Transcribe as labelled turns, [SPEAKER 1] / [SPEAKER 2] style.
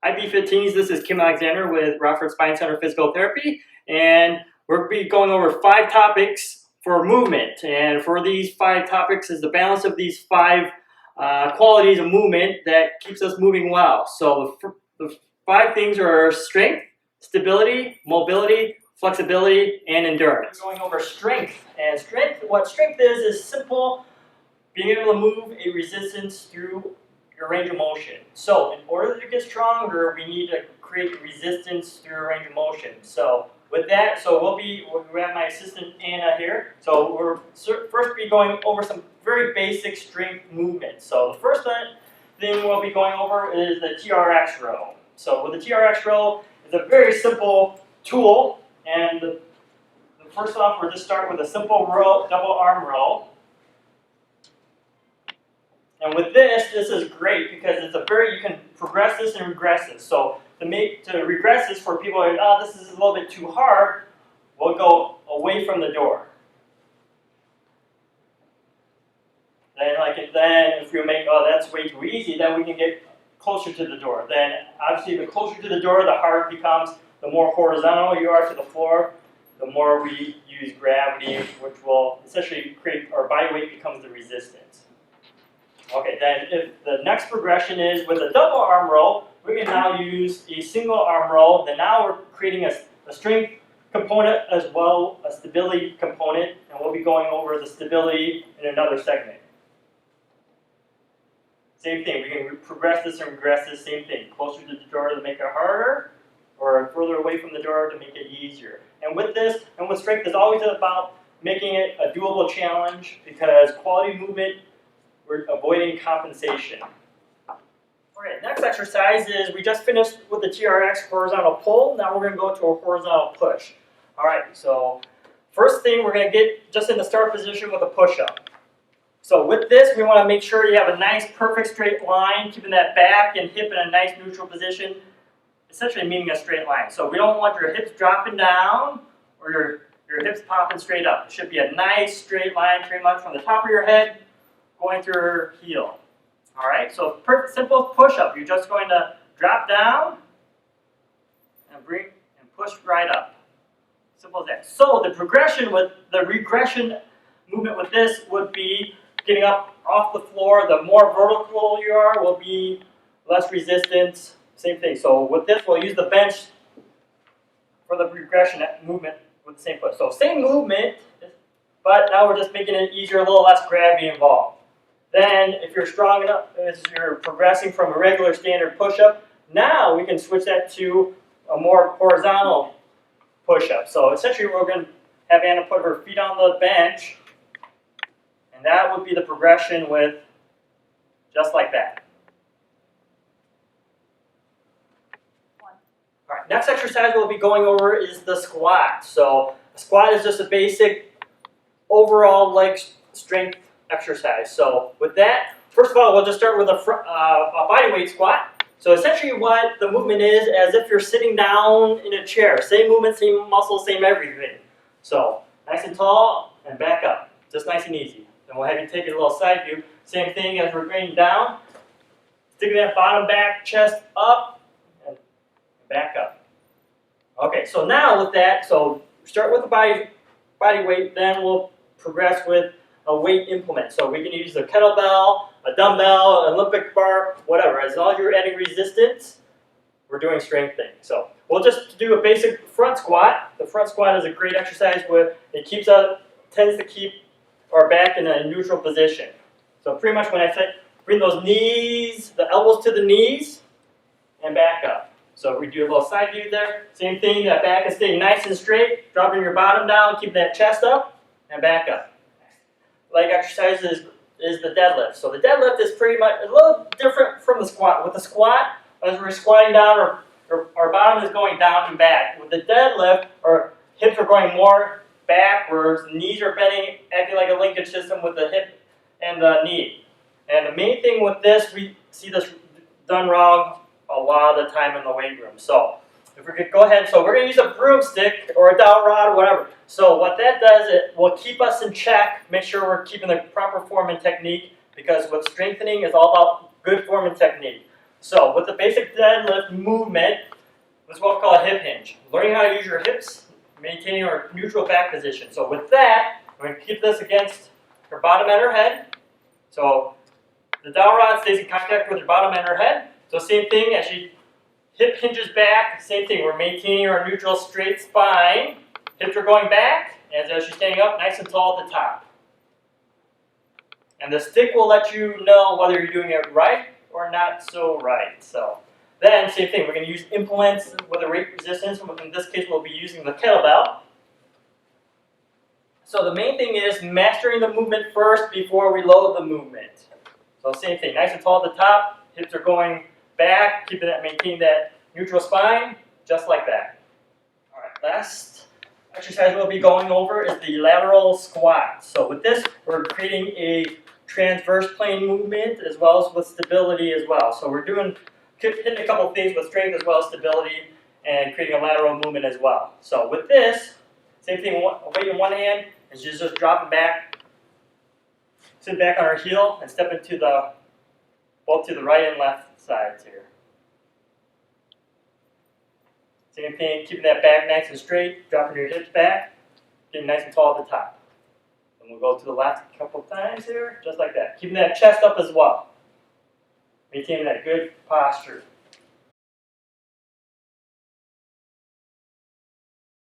[SPEAKER 1] Hi, Bfitteens. This is Kim Alexander with Rockford Spine Center Physical Therapy, and we'll be going over 5 topics for movement. And for these 5 topics is the balance of these 5 qualities of movement that keeps us moving well. So the 5 things are strength, stability, mobility, flexibility, and endurance. We're going over strength. And what strength is simple, being able to move a resistance through your range of motion. So in order to get stronger, we need to create resistance through a range of motion. So with that, we have my assistant Anna here. So we're first be going over some very basic strength movements. So the first thing we'll be going over is the TRX row. So with the TRX row, it's a very simple tool, and first off, we'll just start with a simple row, double arm row. And with this is great because you can progress this and regress this. So to regress this for people who are, oh, this is a little bit too hard, we'll go away from the door. Then if we make, oh, that's way too easy, then we can get closer to the door. Then obviously the closer to the door, the harder it becomes. The more horizontal you are to the floor, the more we use gravity, which will essentially create, our body weight becomes the resistance. Okay, then if the next progression is with a double arm row, we can now use a single arm row. Then now we're creating a strength component as well as a stability component, and we'll be going over the stability in another segment. Same thing, we can progress this and regress this, same thing. Closer to the door to make it harder, or further away from the door to make it easier. And with this, and with strength, it's always about making it a doable challenge, because quality movement, we're avoiding compensation. Alright, next exercise is, we just finished with the TRX horizontal pull. Now we're going to go to a horizontal push. Alright, so first thing we're going to get just in the start position with a push-up. So with this, we want to make sure you have a nice perfect straight line, keeping that back and hip in a nice neutral position, essentially meaning a straight line. So we don't want your hips dropping down or your hips popping straight up. It should be a nice straight line pretty much from the top of your head going through your heel. Alright, so perfect simple push-up. You're just going to drop down and push right up. Simple as that. So the regression movement with this would be getting up off the floor. The more vertical you are will be less resistance. Same thing. So with this, we'll use the bench for the regression movement with the same foot. So same movement, but now we're just making it easier, a little less gravity involved. Then, if you're strong enough, as you're progressing from a regular standard push-up, now we can switch that to a more horizontal push-up. So essentially, we're going to have Anna put her feet on the bench, and that would be the progression with just like that. All right, next exercise we'll be going over is the squat. So a squat is just a basic overall leg strength exercise. So with that, first of all, we'll just start with a body weight squat. So essentially what the movement is, as if you're sitting down in a chair. Same movement, same muscle, same everything. So nice and tall and back up. Just nice and easy. Then we'll have you take a little side view. Same thing as we're going down. Sticking that bottom back, chest up, and back up. Okay, so now with that, so start with the body weight, then we'll progress with a weight implement. So we can use a kettlebell, a dumbbell, an Olympic bar, whatever. As long as you're adding resistance, we're doing strength things. So we'll just do a basic front squat. The front squat is a great exercise where it tends to keep our back in a neutral position. So pretty much when I say bring those knees, the elbows to the knees, and back up. So we do a little side view there. Same thing, that back is staying nice and straight, dropping your bottom down, keep that chest up, and back up. Leg exercise is the deadlift. So the deadlift is pretty much a little different from the squat. With the squat, as we're squatting down, our bottom is going down and back. With the deadlift, our hips are going more backwards, the knees are bending, acting like a linkage system with the hip and the knee. And the main thing with this, we see this done wrong a lot of the time in the weight room. So if we could go ahead, so we're going to use a broomstick or a dowel rod or whatever. So what that does, it will keep us in check, make sure we're keeping the proper form and technique, because with strengthening is all about good form and technique. So with the basic deadlift movement, this is what we call a hip hinge. Learning how to use your hips, maintaining our neutral back position. So with that, we're going to keep this against her bottom and her head. So the dowel rod stays in contact with her bottom and her head. So same thing as she hip hinges back, same thing. We're maintaining our neutral straight spine. Hips are going back, and as she's standing up, nice and tall at the top. And the stick will let you know whether you're doing it right or not so right. So then, same thing, we're going to use implements with a weight resistance. In this case, we'll be using the kettlebell. So the main thing is mastering the movement first before we load the movement. So same thing, nice and tall at the top, hips are going back, maintaining that neutral spine, just like that. All right, last exercise we'll be going over is the lateral squat. So with this, we're creating a transverse plane movement as well as with stability as well. So we're hitting a couple of things with strength as well as stability and creating a lateral movement as well. So with this, same thing, weight in one hand, and she's just dropping back, sit back on her heel and step into both to the right and left sides here. Same thing, keeping that back nice and straight, dropping your hips back, getting nice and tall at the top. And we'll go to the last couple of times here, just like that. Keeping that chest up as well. Maintaining that good posture.